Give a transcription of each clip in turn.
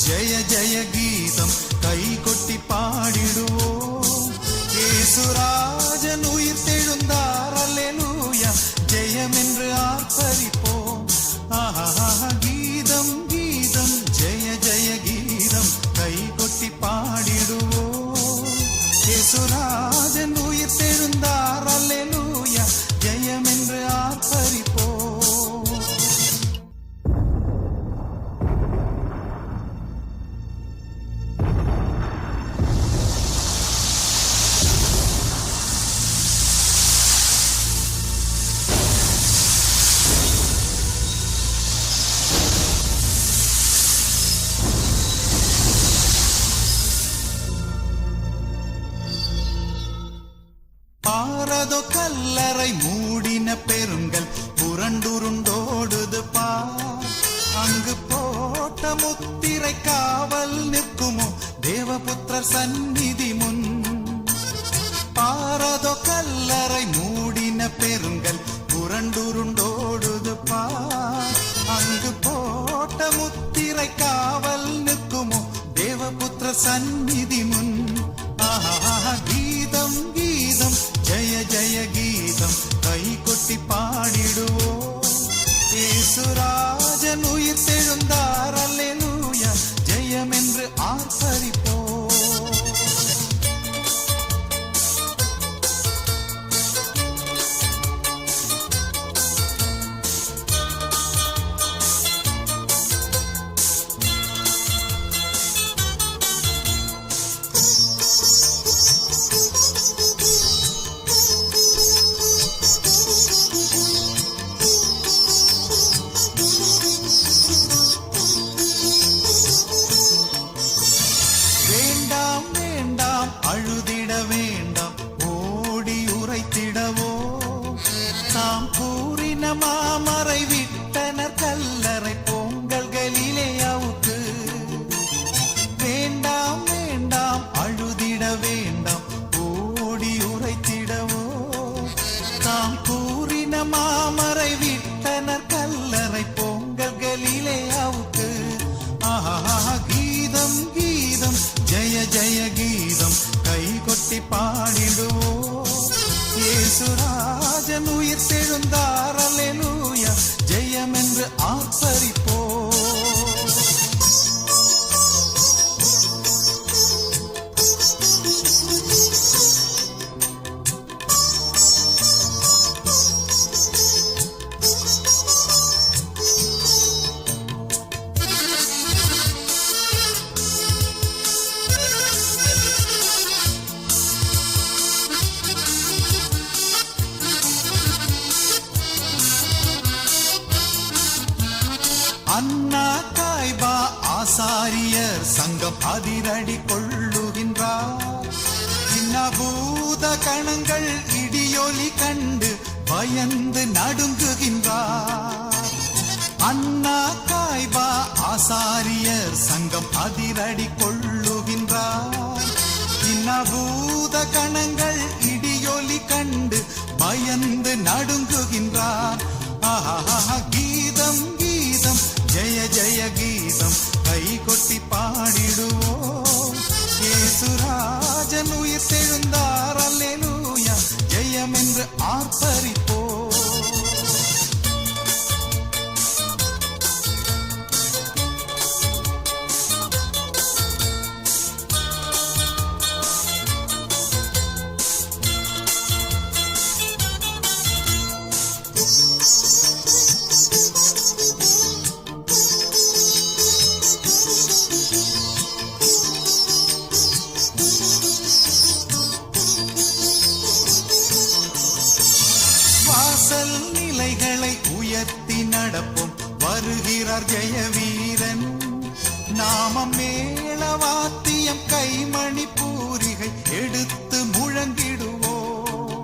ஜெய ஜெய கீதம் கை கொட்டி பாடிடுவோம். இயேசுராஜன் உயிர் தெழுந்தார், அல்லேலூயா ஜெயம் என்று ஆர்ப்பரிப்போம். ஆஹா கீதம் கீதம் ஜெய ஜெய கீதம் கை கொட்டி பாடிடுவோம். இயேசுராஜன் உயிர் தெழுந்தார், அல்லேலூயா ஜெயம் என்று ஆர்ப்பரிப்போம். பாரதோ கல்லறை மூடின பெருங்கல் புரண்டுருண்டோடுது பார். அங்கு போட்ட முத்திரை காவல் நிற்குமோ தேவபுத்திரர் சந்நிதி முன். பாரதோ கல்லறை மூடின பெருங்கல் புரண்டுருண்டோடுது பார். அங்கு போட்ட முத்திரை காவல் நிற்குமோ தேவபுத்திரர் சந்நிதி முன். ஆஹா கீதம் கீதம் ஜெய ஜெய கீதம் கை கொட்டி பாடிடுவோம். இயேசுராஜன் உயிர் தெழுந்தார், அல்லேலூயா ஜெயம் என்று ஆர்ப்பரிப்போம். அழுதிட வேண்டாம், ஓடி உரைத்திடவோ. தாம் கூறின மாமறை விட்டனர் கல்லறை பொங்கல்களிலே அவுக்கு. வேண்டாம் வேண்டாம் அழுதிட வேண்டாம், ஓடி உரைத்திடவோ. தாம் கூறின மாமறை விட்டனர் கல்லறை பொங்கல்களிலே அவுக்கு. ஆஹா கீதம் கீதம் ஜெய ஜெய கீதம் கை கொட்டி பாடிடுவோம். இயேசுராஜன் உயிர் தெழுந்தார், அல்லேலூயா ஜெயம் என்று ஆர்ப்பரிப்போம். அண்ணா காய்பா ஆசாரியர் சங்கம் அதிரடி கொள்ளுகின்றார். இன்னபூத கணங்கள் இடியொலி கண்டு பயந்து நடுங்குகின்றார். அண்ணா காய்பா ஆசாரியர் சங்கம் அதிரடி கொள்ளுகின்றார். இன்னபூத கணங்கள் இடியொலி கண்டு பயந்து நடுங்குகின்றார். ஆஹா கீதம் கீதம் ஜெய ஜெய கீதம் கை கொட்டி பாடிடுவோம். இயேசுராஜன் உயிர் தெழுந்தார், அல்லேலூயா ஜெயம் என்று ஆர்ப்பரிப்போம். வாசல் நிலைகளை உயர்த்தி நடப்போம், வருகிறார் ஜெய வீரன். நாமம் மேளவாத்தியம் கைமணி பூரிகை எடுத்து முழங்கிடுவோம்.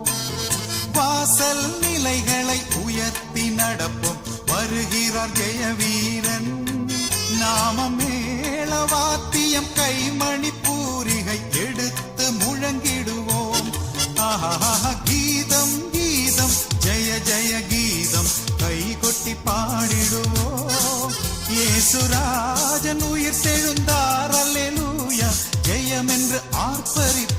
வாசல் நிலைகளை உயர்த்தி நடப்போம், வருகிறார் ஜெய வீரன். நாமம் மேளவாத்தியம் கைமணி பூரிகை எடுத்து முழங்கிடுவோம். ஆஹா கீதம் கீதம் ஜெய ஜெய கீதம் கை கொட்டி பாடிடுவோம். இயேசுராஜன் ராஜன் உயிர் தெழுந்தார் அல்லேலூயா ஜெயம் என்று ஆர்ப்பரித்தார்